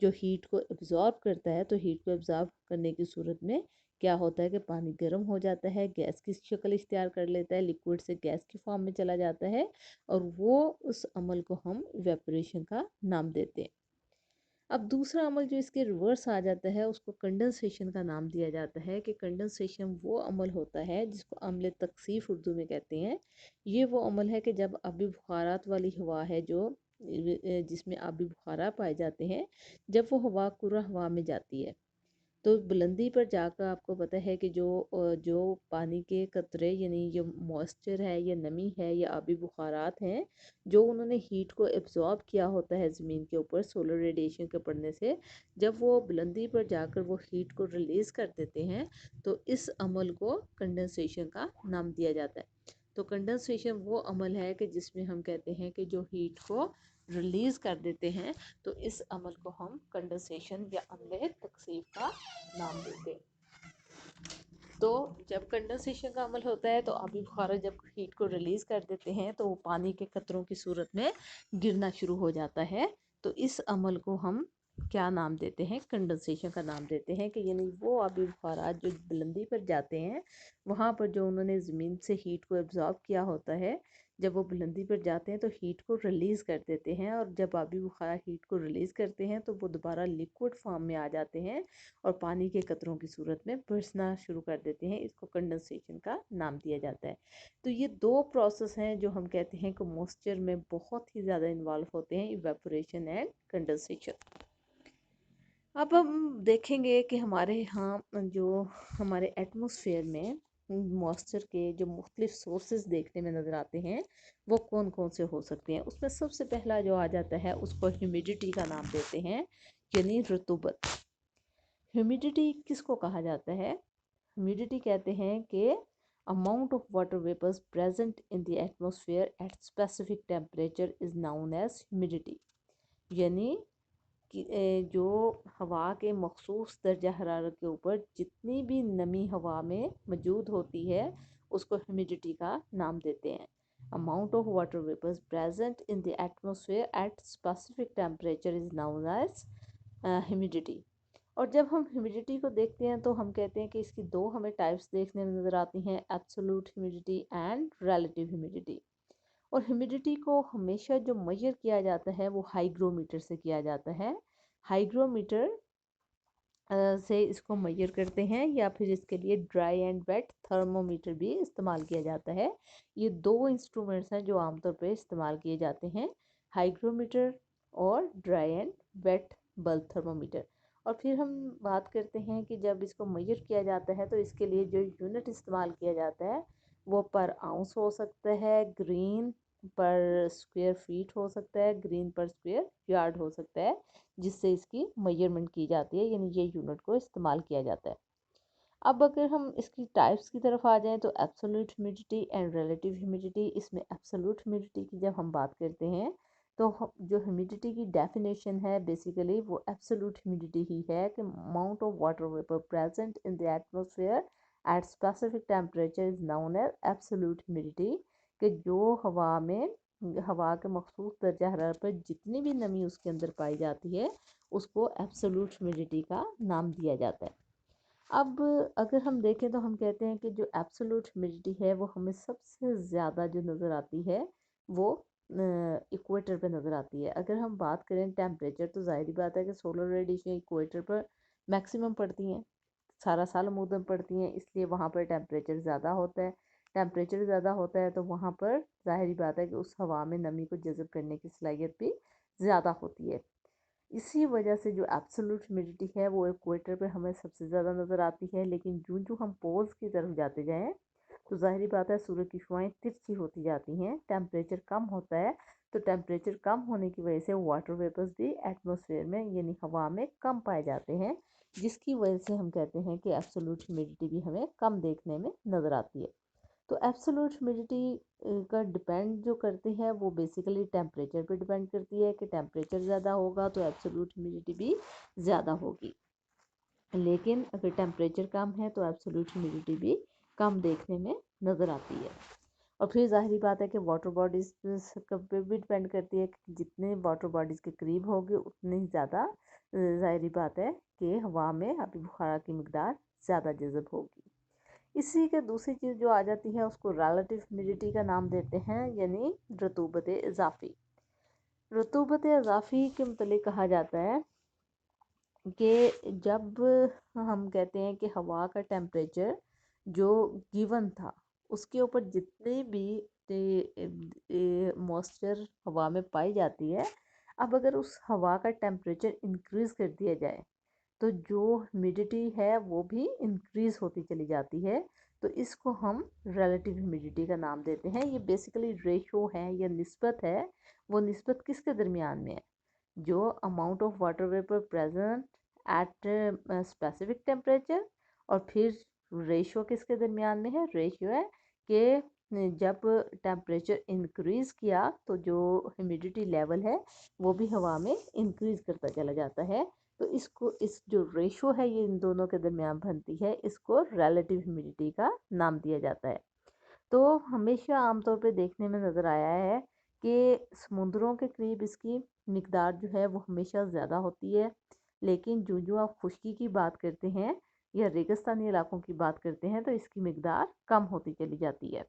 جو ہیٹ کو ایبزارب کرتا ہے، تو ہیٹ کو ایبزارب کرنے کی صورت میں کیا ہوتا ہے کہ پانی گرم ہو جاتا ہے، گیس کی شکل اختیار کر لیتا ہے، لیکوڈ سے گیس کی فارم میں چلا جاتا ہے، اور وہ اس عمل کو ہم ایویپوریشن کا نام دیتے ہیں۔ اب دوسرا عمل جو اس کے ریورس آ جاتا ہے، اس کو کنڈنسیشن کا نام دیا جاتا ہے کہ کنڈنسیشن وہ عمل ہوتا ہے جس کو عمل تکثیف اردو میں کہتے ہیں۔ یہ وہ عمل ہے کہ جب آبی بخارات والی ہوا ہے جو جس میں آبی بخارات پائے جاتے ہیں، جب وہ ہوا کرہ ہوا میں جاتی ہے تو بلندی پر جا کر آپ کو پتہ ہے کہ جو پانی کے قطرے یعنی جو موئسچر ہے یا نمی ہے یا آبی بخارات ہیں جو انہوں نے ہیٹ کو ایبزارب کیا ہوتا ہے زمین کے اوپر سولر ریڈیشن کے پڑنے سے، جب وہ بلندی پر جا کر وہ ہیٹ کو ریلیز کر دیتے ہیں تو اس عمل کو کنڈنسیشن کا نام دیا جاتا ہے۔ تو کنڈنسیشن وہ عمل ہے کہ جس میں ہم کہتے ہیں کہ جو ہیٹ کو ریلیز کر دیتے ہیں، تو اس عمل کو ہم کنڈنسیشن یا عمل تکثیف کا نام دیتے ہیں۔ تو جب کنڈنسیشن کا عمل ہوتا ہے تو آبی بخارات جب ہیٹ کو ریلیز کر دیتے ہیں تو وہ پانی کے قطروں کی صورت میں گرنا شروع ہو جاتا ہے، تو اس عمل کو ہم کیا نام دیتے ہیں؟ کنڈنسیشن کا نام دیتے ہیں کہ یعنی وہ آبی بخارات جو بلندی پر جاتے ہیں، وہاں پر جو انہوں نے زمین سے ہیٹ کو ایبزارب کیا ہوتا ہے، جب وہ بلندی پر جاتے ہیں تو ہیٹ کو ریلیز کر دیتے ہیں، اور جب آبی بخارات ہیٹ کو ریلیز کرتے ہیں تو وہ دوبارہ لیکوڈ فارم میں آ جاتے ہیں اور پانی کے قطروں کی صورت میں برسنا شروع کر دیتے ہیں۔ اس کو کنڈنسیشن کا نام دیا جاتا ہے۔ تو یہ دو پروسیس ہیں جو ہم کہتے ہیں کہ موئسچر میں بہت ہی زیادہ انوالو ہوتے ہیں، ایویپوریشن اینڈ کنڈنسیشن۔ اب ہم دیکھیں گے کہ ہمارے ہاں جو ہمارے ایٹماسفیئر میں موئسچر کے جو مختلف سورسز دیکھنے میں نظر آتے ہیں وہ کون کون سے ہو سکتے ہیں۔ اس میں سب سے پہلا جو آ جاتا ہے اس کو ہیومیڈیٹی کا نام دیتے ہیں، یعنی رطوبت۔ ہیومیڈیٹی کس کو کہا جاتا ہے؟ ہیومیڈیٹی کہتے ہیں کہ amount of water vapors present in the atmosphere at specific temperature is known as humidity، یعنی جو ہوا کے مخصوص درجہ حرارت کے اوپر جتنی بھی نمی ہوا میں موجود ہوتی ہے اس کو ہیومیڈیٹی کا نام دیتے ہیں۔ amount of water vapors present in the atmosphere at specific temperature is known as humidity۔ اور جب ہم ہیومیڈیٹی کو دیکھتے ہیں تو ہم کہتے ہیں کہ اس کی دو ہمیں ٹائپس دیکھنے میں نظر آتی ہیں، absolute humidity and relative humidity. اور ہیومیڈیٹی کو ہمیشہ جو میجر کیا جاتا ہے وہ ہائیگرو میٹر سے کیا جاتا ہے۔ ہائیگرو میٹر سے اس کو میجر کرتے ہیں، یا پھر اس کے لیے dry and wet thermometer بھی استعمال کیا جاتا ہے۔ یہ دو انسٹرومنٹس ہیں جو عام طور پہ استعمال کیے جاتے ہیں، ہائیگرو میٹر اور dry and wet bulb thermometer. اور پھر ہم بات کرتے ہیں کہ جب اس کو میجر کیا جاتا ہے تو اس کے لیے جو یونٹ استعمال کیا جاتا ہے وہ پر آؤنس ہو سکتا ہے، گرین پر اسکوائر فیٹ ہو سکتا ہے، گرین پر اسکوائر یارڈ ہو سکتا ہے، جس سے اس کی میجرمنٹ کی جاتی ہے، یعنی یہ یونٹ کو استعمال کیا جاتا ہے۔ اب اگر ہم اس کی ٹائپس کی طرف آ جائیں تو absolute humidity and relative humidity. اس میں ایبسولوٹ ہیومیڈیٹی کی جب ہم بات کرتے ہیں تو جو ہیومیڈیٹی کی ڈیفینیشن ہے بیسیکلی وہ ایبسولوٹ ہیومیڈیٹی ہی ہے کہ amount of water vapour present in the atmosphere at specific temperature is known as absolute humidity, کہ جو ہوا کے مخصوص درجہ حرارت پر جتنی بھی نمی اس کے اندر پائی جاتی ہے اس کو ایبسولوٹ ہیومیڈیٹی کا نام دیا جاتا ہے۔ اب اگر ہم دیکھیں تو ہم کہتے ہیں کہ جو ایبسولوٹ ہیومیڈیٹی ہے وہ ہمیں سب سے زیادہ جو نظر آتی ہے وہ ایکویٹر پہ نظر آتی ہے۔ اگر ہم بات کریں ٹیمپریچر تو ظاہری بات ہے کہ سولر ریڈیشن ایکویٹر پر میکسیمم پڑتی ہیں، سارا سال عموداً پڑتی ہیں، اس لیے وہاں پر ٹیمپریچر زیادہ ہوتا ہے۔ ٹیمپریچر زیادہ ہوتا ہے تو وہاں پر ظاہری بات ہے کہ اس ہوا میں نمی کو جذب کرنے کی صلاحیت بھی زیادہ ہوتی ہے۔ اسی وجہ سے جو ایبسولوٹ ہیومیڈیٹی ہے وہ ایکویٹر پہ ہمیں سب سے زیادہ نظر آتی ہے، لیکن جو ہم پولز کی طرف جاتے جائیں تو ظاہری بات ہے سورج کی شعاعیں ترچھی ہوتی جاتی ہیں، ٹیمپریچر کم ہوتا ہے، تو ٹیمپریچر کم ہونے کی وجہ سے واٹر ویپرز بھی ایٹماسفیئر میں یعنی ہوا میں کم پائے جاتے ہیں، جس کی وجہ سے ہم کہتے ہیں کہ ایبسولوٹ ہیومیڈیٹی بھی ہمیں کم دیکھنے میں نظر آتی ہے۔ تو ایبسولوٹ ہیومیڈیٹی کا ڈیپینڈ جو کرتی ہے وہ بیسیکلی ٹیمپریچر پہ ڈیپینڈ کرتی ہے کہ ٹیمپریچر زیادہ ہوگا تو ایبسولوٹ ہیومیڈیٹی بھی زیادہ ہوگی، لیکن اگر ٹیمپریچر کم ہے تو ایبسولوٹ ہیومیڈیٹی بھی کم دیکھنے میں نظر آتی ہے۔ اور پھر ظاہری بات ہے کہ واٹر باڈیز پہ بھی ڈپینڈ کرتی ہے کہ جتنے واٹر باڈیز کے قریب ہوگی اتنی ہی زیادہ ظاہری بات ہے کہ ہوا میں آبی بخارا کی مقدار زیادہ جذب ہوگی۔ اسی کے دوسری چیز جو آ جاتی ہے اس کو ریلیٹیو ہیومیڈیٹی کا نام دیتے ہیں، یعنی رطوبت اضافی۔ رطوبت اضافی کے متعلق کہا جاتا ہے کہ جب ہم کہتے ہیں کہ ہوا کا ٹیمپریچر جو گیون تھا اس کے اوپر جتنے بھی موئسچر ہوا میں پائی جاتی ہے، اب اگر اس ہوا کا ٹیمپریچر انکریز کر دیا جائے تو جو ہیومیڈیٹی ہے وہ بھی انکریز ہوتی چلی جاتی ہے، تو اس کو ہم ریلیٹیو ہیومیڈیٹی کا نام دیتے ہیں۔ یہ بیسیکلی ریشو ہے یا نسبت ہے، وہ نسبت کس کے درمیان میں ہے؟ جو amount of water vapour present at specific temperature, اور پھر ریشو کس کے درمیان میں ہے؟ ریشو ہے کہ جب ٹیمپریچر انکریز کیا تو جو ہیومیڈیٹی لیول ہے وہ بھی ہوا میں انکریز کرتا چلا جاتا ہے، تو اس جو ریشو ہے یہ ان دونوں کے درمیان بنتی ہے، اس کو ریلیٹیو ہیومیڈیٹی کا نام دیا جاتا ہے۔ تو ہمیشہ عام طور پہ دیکھنے میں نظر آیا ہے کہ سمندروں کے قریب اس کی مقدار جو ہے وہ ہمیشہ زیادہ ہوتی ہے، لیکن جو آپ خشکی کی بات کرتے ہیں یا ریگستانی علاقوں کی بات کرتے ہیں تو اس کی مقدار کم ہوتی چلی جاتی ہے۔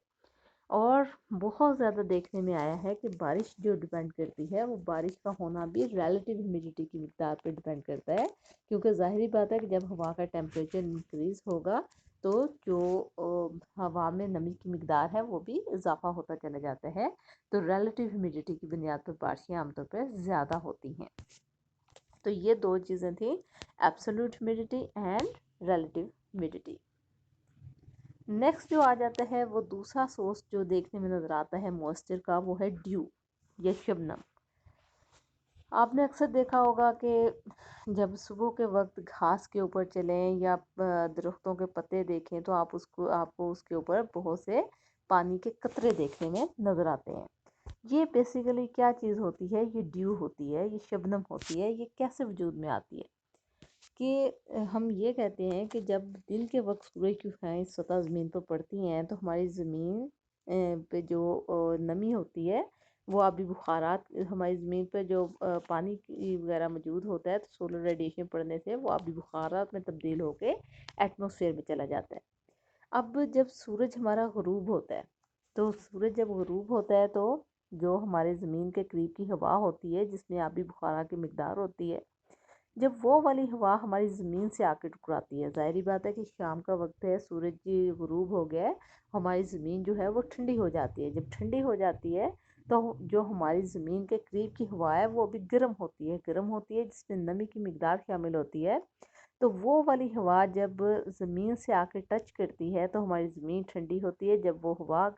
اور بہت زیادہ دیکھنے میں آیا ہے کہ بارش جو ڈیپینڈ کرتی ہے وہ بارش کا ہونا بھی ریلیٹیو ہیومیڈیٹی کی مقدار پہ ڈیپینڈ کرتا ہے، کیونکہ ظاہری بات ہے کہ جب ہوا کا ٹیمپریچر انکریز ہوگا تو جو ہوا میں نمی کی مقدار ہے وہ بھی اضافہ ہوتا چلا جاتا ہے، تو ریلیٹیو ہیومیڈیٹی کی بنیاد پر بارشیں عام طور پہ زیادہ ہوتی ہیں۔ تو یہ دو چیزیں تھیں، absolute humidity and relative humidity. Next جو آ جاتا ہے وہ دوسرا سورس جو دیکھنے میں نظر آتا ہے موئسچر کا، وہ ہے ڈیو یا شبنم۔ آپ نے اکثر دیکھا ہوگا کہ جب صبح کے وقت گھاس کے اوپر چلیں یا درختوں کے پتے دیکھیں تو آپ کو اس کے اوپر بہت سے پانی کے قطرے دیکھنے میں نظر آتے ہیں۔ یہ بیسیکلی کیا چیز ہوتی ہے؟ یہ ڈیو ہوتی ہے، یہ شبنم ہوتی ہے۔ یہ کیسے وجود میں آتی ہے کہ ہم یہ کہتے ہیں کہ جب دن کے وقت سورج کی روشنی سطح زمین پر پڑتی ہیں تو ہماری زمین پہ جو نمی ہوتی ہے وہ آبی بخارات ہماری زمین پہ جو پانی وغیرہ موجود ہوتا ہے تو سولر ریڈیشن پڑنے سے وہ آبی بخارات میں تبدیل ہو کے ایٹماسفیئر میں چلا جاتا ہے۔ اب جب سورج ہمارا غروب ہوتا ہے تو سورج جب غروب ہوتا ہے تو جو ہمارے زمین کے قریب کی ہوا ہوتی ہے جس میں آبی بخارا کی مقدار ہوتی ہے، جب وہ والی ہوا ہماری زمین سے آ کے ٹکراتی ہے، ظاہری بات ہے کہ شام کا وقت ہے، سورج کی غروب ہو گیا ہے، ہماری زمین جو ہے وہ ٹھنڈی ہو جاتی ہے۔ جب ٹھنڈی ہو جاتی ہے تو جو ہماری زمین کے قریب کی ہوا ہے وہ بھی گرم ہوتی ہے جس میں نمی کی مقدار شامل ہوتی ہے، تو وہ والی ہوا جب زمین سے آ کے ٹچ کرتی ہے تو ہماری زمین ٹھنڈی ہوتی ہے۔ جب وہ ہوا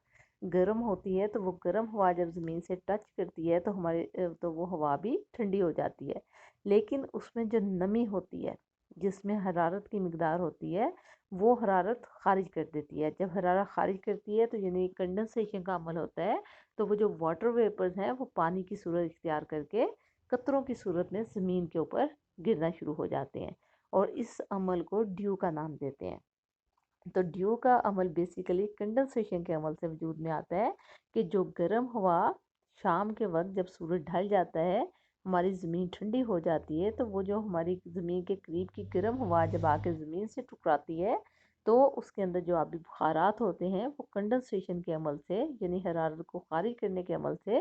گرم ہوتی ہے تو وہ گرم ہوا جب زمین سے ٹچ کرتی ہے تو وہ ہوا بھی ٹھنڈی ہو جاتی ہے، لیکن اس میں جو نمی ہوتی ہے جس میں حرارت کی مقدار ہوتی ہے وہ حرارت خارج کر دیتی ہے۔ جب حرارت خارج کرتی ہے تو یعنی کنڈنسیشن کا عمل ہوتا ہے، تو وہ جو واٹر ویپرز ہیں وہ پانی کی صورت اختیار کر کے قطروں کی صورت میں زمین کے اوپر گرنا شروع ہو جاتے ہیں، اور اس عمل کو ڈیو کا نام دیتے ہیں۔ تو ڈیو کا عمل بیسیکلی کنڈنسیشن کے عمل سے وجود میں آتا ہے کہ جو گرم ہوا شام کے وقت جب سورج ڈھل جاتا ہے ہماری زمین ٹھنڈی ہو جاتی ہے، تو وہ جو ہماری زمین کے قریب کی گرم ہوا جب آ کے زمین سے ٹکراتی ہے تو اس کے اندر جو آبی بخارات ہوتے ہیں وہ کنڈنسیشن کے عمل سے یعنی حرارت کو خارج کرنے کے عمل سے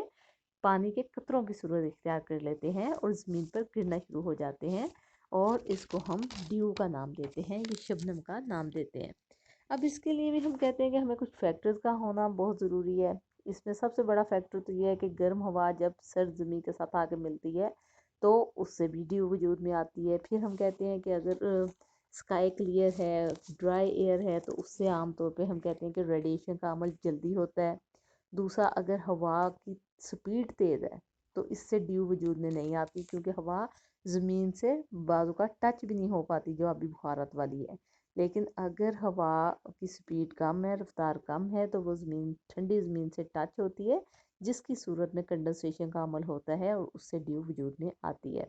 پانی کے قطروں کی صورت اختیار کر لیتے ہیں اور زمین پر گرنا شروع ہو جاتے ہیں، اور اس کو ہم ڈیو کا نام دیتے ہیں، یہ شبنم کا نام دیتے ہیں۔ اب اس کے لیے بھی ہم کہتے ہیں کہ ہمیں کچھ فیکٹرز کا ہونا بہت ضروری ہے۔ اس میں سب سے بڑا فیکٹر تو یہ ہے کہ گرم ہوا جب سرد زمین کے ساتھ آ کے ملتی ہے تو اس سے بھی ڈیو وجود میں آتی ہے۔ پھر ہم کہتے ہیں کہ اگر اسکائی کلیئر ہے، ڈرائی ایئر ہے، تو اس سے عام طور پہ ہم کہتے ہیں کہ ریڈیشن کا عمل جلدی ہوتا ہے۔ دوسرا، اگر ہوا کی سپیڈ تیز ہے تو اس سے ڈیو وجود میں نہیں آتی، کیونکہ ہوا زمین سے بعض کا ٹچ بھی نہیں ہو پاتی جو آبی بخارات والی ہے۔ لیکن اگر ہوا کی سپیڈ کم ہے، رفتار کم ہے، تو وہ ٹھنڈی زمین سے ٹچ ہوتی ہے، جس کی صورت میں کنڈنسیشن کا عمل ہوتا ہے اور اس سے ڈیو وجود میں آتی ہے۔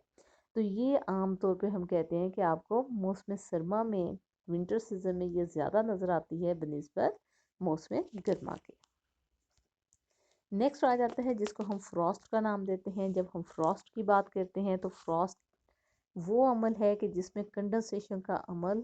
تو یہ عام طور پہ ہم کہتے ہیں کہ آپ کو موسم سرما میں ونٹر سیزن میں یہ زیادہ نظر آتی ہے بنسبت موسم گرما کے۔ نیکسٹ آ جاتا ہے جس کو ہم فراسٹ کا نام دیتے ہیں۔ جب ہم فراسٹ کی بات کرتے ہیں تو فراسٹ وہ عمل ہے کہ جس میں کنڈنسیشن کا عمل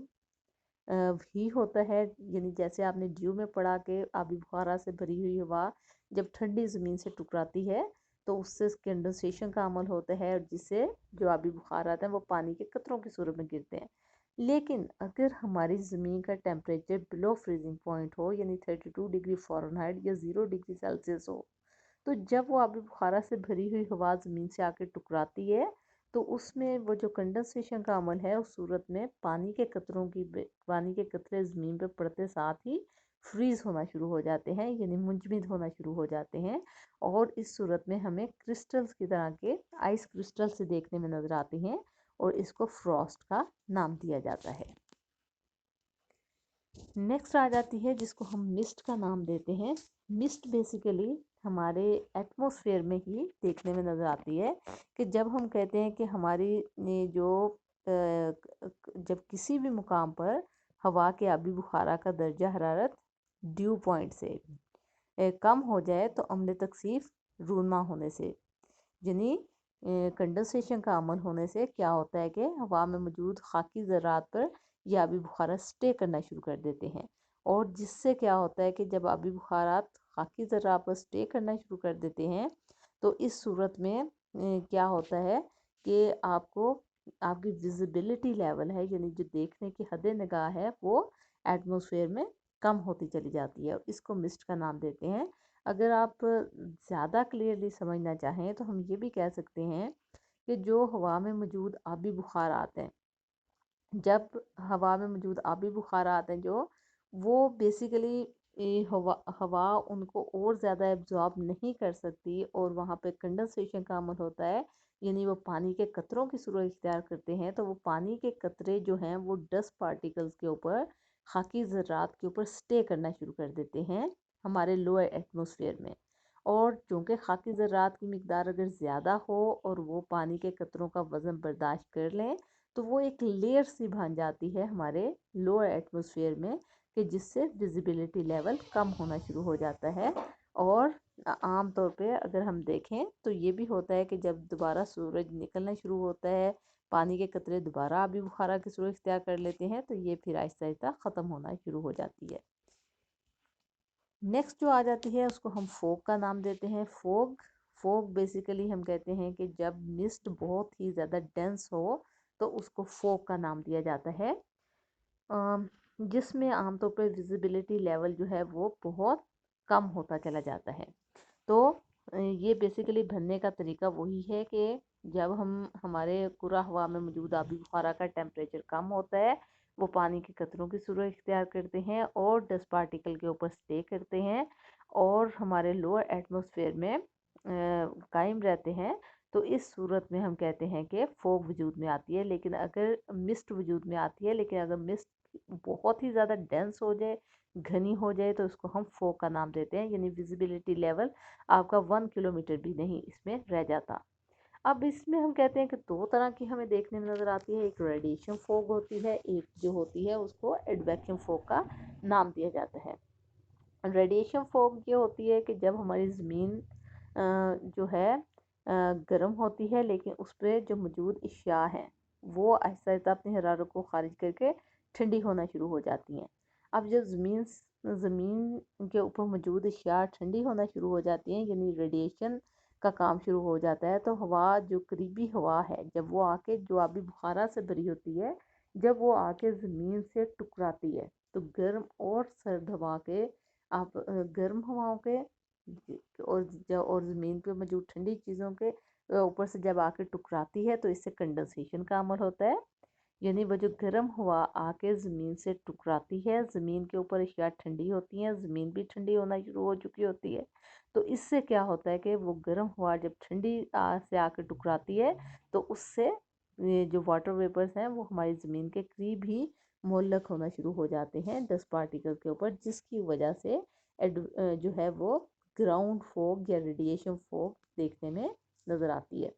بھی ہوتا ہے، یعنی جیسے آپ نے ڈیو میں پڑھا کہ آبی بخارات سے بھری ہوئی ہوا جب ٹھنڈی زمین سے ٹکراتی ہے تو اس سے کنڈنسیشن کا عمل ہوتا ہے، اور جس سے جو آبی بخارات ہیں وہ پانی کے قطروں کی صورت میں گرتے ہیں۔ لیکن اگر ہماری زمین کا ٹیمپریچر بلو فریزنگ پوائنٹ ہو، یعنی 32 ڈگری فارنہائٹ یا 0 ڈگری سیلسیس ہو، تو جب وہ آبی بخارات سے بھری ہوئی ہوا زمین سے آ کے ٹکراتی ہے تو اس میں وہ جو کنڈنسیشن کا عمل ہے اس صورت میں پانی کے قطرے زمین پہ پڑتے ساتھ ہی فریز ہونا شروع ہو جاتے ہیں، یعنی منجمد ہونا شروع ہو جاتے ہیں، اور اس صورت میں ہمیں کرسٹلز کی طرح کے آئس کرسٹل سے دیکھنے میں نظر آتے ہیں، اور اس کو فراسٹ کا نام دیا جاتا ہے۔ نیکسٹ آ جاتی ہے جس کو ہم مسٹ کا نام دیتے ہیں۔ مسٹ بیسیکلی ہمارے ایٹموسفیئر میں ہی دیکھنے میں نظر آتی ہے کہ جب ہم کہتے ہیں کہ ہماری جب کسی بھی مقام پر ہوا کے آبی بخارا کا درجہ حرارت ڈیو پوائنٹ سے کم ہو جائے تو عمل تکثیف رونما ہونے سے، یعنی کنڈنسیشن کا عمل ہونے سے کیا ہوتا ہے کہ ہوا میں موجود خاکی ذرات پر یہ آبی بخارات سٹے کرنا شروع کر دیتے ہیں، اور جس سے کیا ہوتا ہے کہ جب آبی بخارات خاکی ذرات پر سٹے کرنا شروع کر دیتے ہیں تو اس صورت میں کیا ہوتا ہے کہ آپ کی ویزیبلٹی لیول ہے، یعنی جو دیکھنے کی حد نگاہ ہے وہ ایٹموسفیئر میں کم ہوتی چلی جاتی ہے، اس کو مسٹ کا نام دیتے ہیں۔ اگر آپ زیادہ کلیئرلی سمجھنا چاہیں تو ہم یہ بھی کہہ سکتے ہیں کہ جو ہوا میں موجود آبی بخارات ہیں، جب ہوا میں موجود آبی بخارات ہیں جو وہ بیسیکلی ہوا ان کو اور زیادہ ایبزارب نہیں کر سکتی، اور وہاں پہ کنڈنسیشن کا عمل ہوتا ہے، یعنی وہ پانی کے قطروں کی صورت اختیار کرتے ہیں، تو وہ پانی کے قطرے جو ہیں وہ ڈسٹ پارٹیکلز کے اوپر، خاکی ذرات کے اوپر سٹے کرنا شروع کر دیتے ہیں ہمارے لوئر ایٹموسفیئر میں، اور چونکہ خاکی ذرات کی مقدار اگر زیادہ ہو اور وہ پانی کے قطروں کا وزن برداشت کر لیں تو وہ ایک لیئر سی بن جاتی ہے ہمارے لوئر ایٹموسفیئر میں، کہ جس سے ویزیبلٹی لیول کم ہونا شروع ہو جاتا ہے۔ اور عام طور پہ اگر ہم دیکھیں تو یہ بھی ہوتا ہے کہ جب دوبارہ سورج نکلنا شروع ہوتا ہے، پانی کے قطرے دوبارہ آبی بخارا کی صورت اختیار کر لیتے ہیں، تو یہ پھر آہستہ آہستہ ختم ہونا شروع ہو جاتی ہے۔ نیکسٹ جو آ جاتی ہے اس کو ہم فوگ کا نام دیتے ہیں۔ فوگ بیسیکلی ہم کہتے ہیں کہ جب مسٹ بہت ہی زیادہ ڈینس ہو تو اس کو فوگ کا نام دیا جاتا ہے، جس میں عام طور پر ویزیبلٹی لیول جو ہے وہ بہت کم ہوتا چلا جاتا ہے۔ تو یہ بیسیکلی بھرنے کا طریقہ وہی ہے کہ جب ہمارے کرہ ہوا میں موجود آبی بخارا کا ٹیمپریچر کم ہوتا ہے، وہ پانی کے قطروں کی صورت اختیار کرتے ہیں اور ڈسٹ پارٹیکل کے اوپر سٹے کرتے ہیں اور ہمارے لوئر ایٹموسفیئر میں قائم رہتے ہیں، تو اس صورت میں ہم کہتے ہیں کہ فوگ وجود میں آتی ہے۔ لیکن اگر مسٹ وجود میں آتی ہے، لیکن اگر مسٹ بہت ہی زیادہ ڈینس ہو جائے، گھنی ہو جائے، تو اس کو ہم فوگ کا نام دیتے ہیں، یعنی ویزیبلٹی لیول آپ کا 1 کلومیٹر بھی نہیں اس میں رہ جاتا۔ اب اس میں ہم کہتے ہیں کہ دو طرح کی ہمیں دیکھنے میں نظر آتی ہے، ایک ریڈیشن فوگ ہوتی ہے، ایک جو ہوتی ہے اس کو ایڈویکشن فوگ کا نام دیا جاتا ہے۔ ریڈیشن فوگ یہ ہوتی ہے کہ جب ہماری زمین جو ہے گرم ہوتی ہے، لیکن اس پہ جو موجود اشیاء ہیں وہ آہستہ آہستہ اپنی حرارت کو خارج کر کے ٹھنڈی ہونا شروع ہو جاتی ہیں۔ اب جب زمین کے اوپر موجود اشیاء ٹھنڈی ہونا شروع ہو جاتی ہیں، یعنی ریڈیشن کا کام شروع ہو جاتا ہے، تو ہوا جو قریبی ہوا ہے جب وہ آ کے جو آبی بخارا سے بھری ہوتی ہے، جب وہ آ کے زمین سے ٹکراتی ہے تو گرم اور سرد ہوا کے گرم ہواؤں کے اور زمین پہ موجود ٹھنڈی چیزوں کے اوپر سے جب آ کے ٹکراتی ہے تو اس سے کنڈنسیشن کا عمل ہوتا ہے، یعنی وہ جو گرم ہوا آ کے زمین سے ٹکراتی ہے، زمین کے اوپر اشیاء ٹھنڈی ہوتی ہیں، زمین بھی ٹھنڈی ہونا شروع ہو چکی ہوتی ہے، تو اس سے کیا ہوتا ہے کہ وہ گرم ہوا جب ٹھنڈی سے آ کے ٹکراتی ہے تو اس سے جو واٹر ویپرز ہیں وہ ہماری زمین کے قریب ہی معلق ہونا شروع ہو جاتے ہیں ڈسٹ پارٹیکل کے اوپر، جس کی وجہ سے جو ہے وہ گراؤنڈ فوگ یا ریڈیشن فوگ دیکھنے میں نظر آتی ہے۔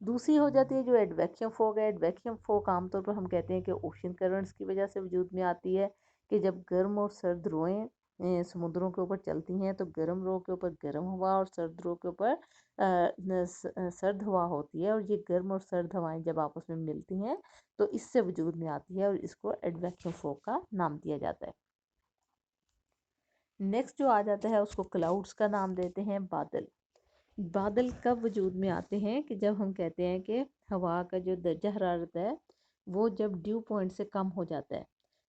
دوسری ہو جاتی ہے جو ایڈویکشن فوگ ہے۔ ایڈویکشن فوگ عام طور پر ہم کہتے ہیں کہ اوشن کرنٹس کی وجہ سے وجود میں آتی ہے، کہ جب گرم اور سرد روئیں سمندروں کے اوپر چلتی ہیں تو گرم رو کے اوپر گرم ہوا اور سرد رو کے اوپر سرد ہوا ہوتی ہے، اور یہ گرم اور سرد ہوائیں جب آپس میں ملتی ہیں تو اس سے وجود میں آتی ہے، اور اس کو ایڈویکشن فوگ کا نام دیا جاتا ہے۔ نیکسٹ جو آ جاتا ہے اس کو کلاؤڈز کا نام دیتے ہیں، بادل۔ بادل کب وجود میں آتے ہیں کہ جب ہم کہتے ہیں کہ ہوا کا جو درجہ حرارت ہے وہ جب ڈیو پوائنٹ سے کم ہو جاتا ہے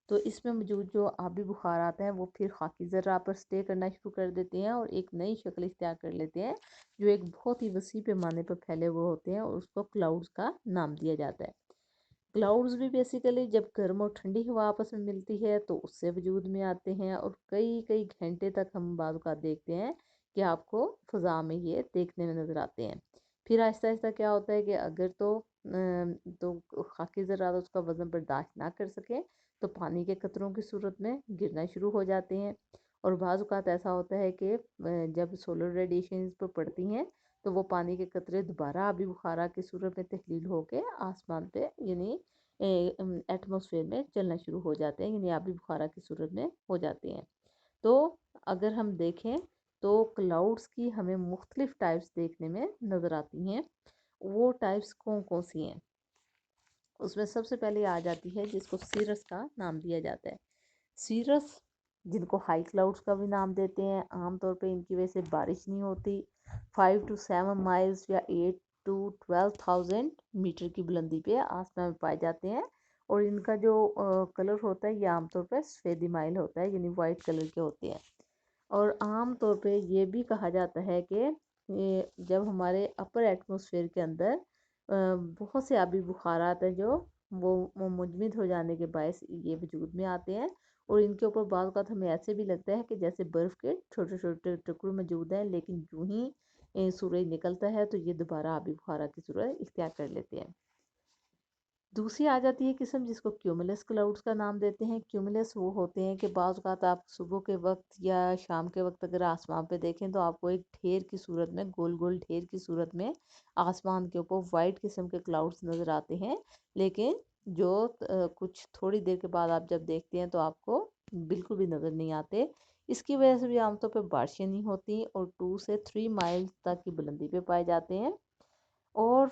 تو اس میں موجود جو آبی بخارات ہیں وہ پھر خاکی ذرات پر سٹے کرنا شروع کر دیتے ہیں اور ایک نئی شکل اختیار کر لیتے ہیں جو ایک بہت ہی وسیع پیمانے پر پھیلے ہوئے ہوتے ہیں، اور اس کو کلاؤڈز کا نام دیا جاتا ہے۔ کلاؤڈز بھی بیسیکلی جب گرم اور ٹھنڈی ہوا آپس میں ملتی ہے تو اس سے وجود میں آتے ہیں، اور کئی کئی گھنٹے تک ہم بعض اوقات دیکھتے ہیں کہ آپ کو فضا میں یہ دیکھنے میں نظر آتے ہیں۔ پھر آہستہ آہستہ کیا ہوتا ہے کہ اگر تو خاکی ذرات اس کا وزن برداشت نہ کر سکیں تو پانی کے قطروں کی صورت میں گرنا شروع ہو جاتے ہیں، اور بعض اوقات ایسا ہوتا ہے کہ جب سولر ریڈیشن اس پر پڑتی ہیں تو وہ پانی کے قطرے دوبارہ آبی بخارا کی صورت میں تحلیل ہو کے آسمان پہ یعنی ایٹماسفیئر میں چلنا شروع ہو جاتے ہیں، یعنی آبی بخارا کی صورت میں ہو جاتے ہیں۔ تو اگر ہم دیکھیں تو کلاؤڈز کی ہمیں مختلف ٹائپس دیکھنے میں نظر آتی ہیں۔ وہ ٹائپس کون کون سی ہیں؟ اس میں سب سے پہلے آ جاتی ہے جس کو سیرس کا نام دیا جاتا ہے۔ سیرس جن کو ہائی کلاؤڈز کا بھی نام دیتے ہیں، عام طور پہ ان کی وجہ سے بارش نہیں ہوتی، 5 to 7 مائلز یا 8 to 12,000 میٹر کی بلندی پہ آسمان میں پائے جاتے ہیں، اور ان کا جو کلر ہوتا ہے یہ عام طور پہ سفیدی مائل ہوتا ہے، یعنی وائٹ کلر کے ہوتے ہیں۔ اور عام طور پہ یہ بھی کہا جاتا ہے کہ جب ہمارے اپر ایٹماسفیئر کے اندر بہت سے آبی بخارات ہیں جو وہ مجمد ہو جانے کے باعث یہ وجود میں آتے ہیں، اور ان کے اوپر بعض اوقات ہمیں ایسے بھی لگتا ہے کہ جیسے برف کے چھوٹے چھوٹے ٹکڑے موجود ہیں، لیکن جو ہی سورج نکلتا ہے تو یہ دوبارہ آبی بخارا کی صورت اختیار کر لیتے ہیں۔ دوسری آ جاتی ہے قسم جس کو کیومولس کلاؤڈز کا نام دیتے ہیں۔ کیومولس وہ ہوتے ہیں کہ بعض اوقات آپ صبح کے وقت یا شام کے وقت اگر آسمان پہ دیکھیں تو آپ کو ایک ڈھیر کی صورت میں، گول گول ڈھیر کی صورت میں آسمان کے اوپر وائٹ قسم کے کلاؤڈز نظر آتے ہیں، لیکن جو کچھ تھوڑی دیر کے بعد آپ جب دیکھتے ہیں تو آپ کو بالکل بھی نظر نہیں آتے۔ اس کی وجہ سے بھی عام طور پہ بارشیں نہیں ہوتی، اور 2 سے 3 مائل تک کی بلندی پہ پائے جاتے ہیں، اور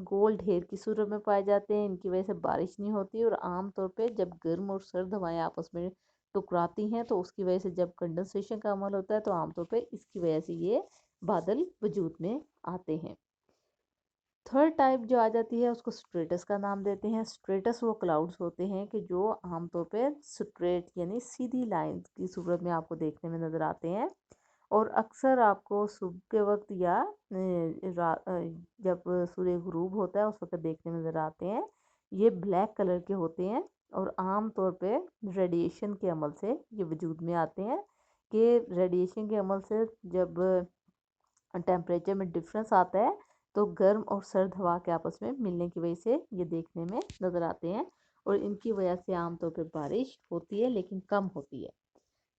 گول ڈھیر کی صورت میں پائے جاتے ہیں۔ ان کی وجہ سے بارش نہیں ہوتی، اور عام طور پہ جب گرم اور سرد ہوائیں آپس میں ٹکراتی ہیں تو اس کی وجہ سے جب کنڈنسیشن کا عمل ہوتا ہے تو عام طور پہ اس کی وجہ سے یہ بادل وجود میں آتے ہیں۔ تھرڈ ٹائپ جو آ جاتی ہے اس کو سٹریٹس کا نام دیتے ہیں۔ سٹریٹس وہ کلاؤڈز ہوتے ہیں کہ جو عام طور پہ سٹریٹ یعنی سیدھی لائن کی صورت میں آپ کو دیکھنے میں نظر آتے ہیں، اور اکثر آپ کو صبح کے وقت یا جب سورج غروب ہوتا ہے اس وقت دیکھنے میں نظر آتے ہیں۔ یہ بلیک کلر کے ہوتے ہیں، اور عام طور پہ ریڈیشن کے عمل سے یہ وجود میں آتے ہیں کہ ریڈیشن کے عمل سے جب ٹیمپریچر میں ڈفرینس آتا ہے تو گرم اور سرد ہوا کے آپس میں ملنے کی وجہ سے یہ دیکھنے میں نظر آتے ہیں، اور ان کی وجہ سے عام طور پہ بارش ہوتی ہے لیکن کم ہوتی ہے۔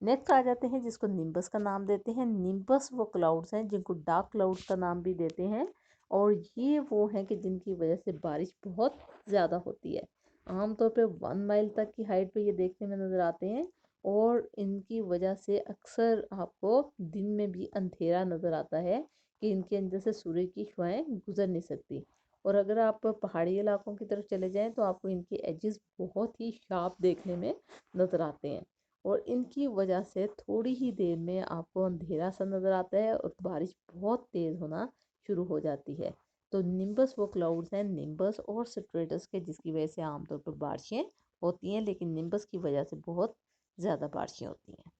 نیکسٹ آ جاتے ہیں جس کو نیمبس کا نام دیتے ہیں۔ نیمبس وہ کلاؤڈز ہیں جن کو ڈارک کلاؤڈز کا نام بھی دیتے ہیں، اور یہ وہ ہیں کہ جن کی وجہ سے بارش بہت زیادہ ہوتی ہے۔ عام طور پہ 1 مائل تک کی ہائٹ پہ یہ دیکھنے میں نظر آتے ہیں، اور ان کی وجہ سے اکثر آپ کو دن میں بھی اندھیرا نظر آتا ہے کہ ان کے اندر سے سورج کی شعاعیں گزر نہیں سکتی، اور اگر آپ پہاڑی علاقوں کی طرف چلے جائیں تو آپ کو ان کے ایجز بہت ہی شارپ دیکھنے میں نظر آتے ہیں، اور ان کی وجہ سے تھوڑی ہی دیر میں آپ کو اندھیرا سا نظر آتا ہے اور بارش بہت تیز ہونا شروع ہو جاتی ہے۔ تو نیمبس وہ کلاؤڈز ہیں، نیمبس اور سٹریٹس کے، جس کی وجہ سے عام طور پر بارشیں ہوتی ہیں، لیکن نیمبس کی وجہ سے بہت زیادہ بارشیں ہوتی ہیں۔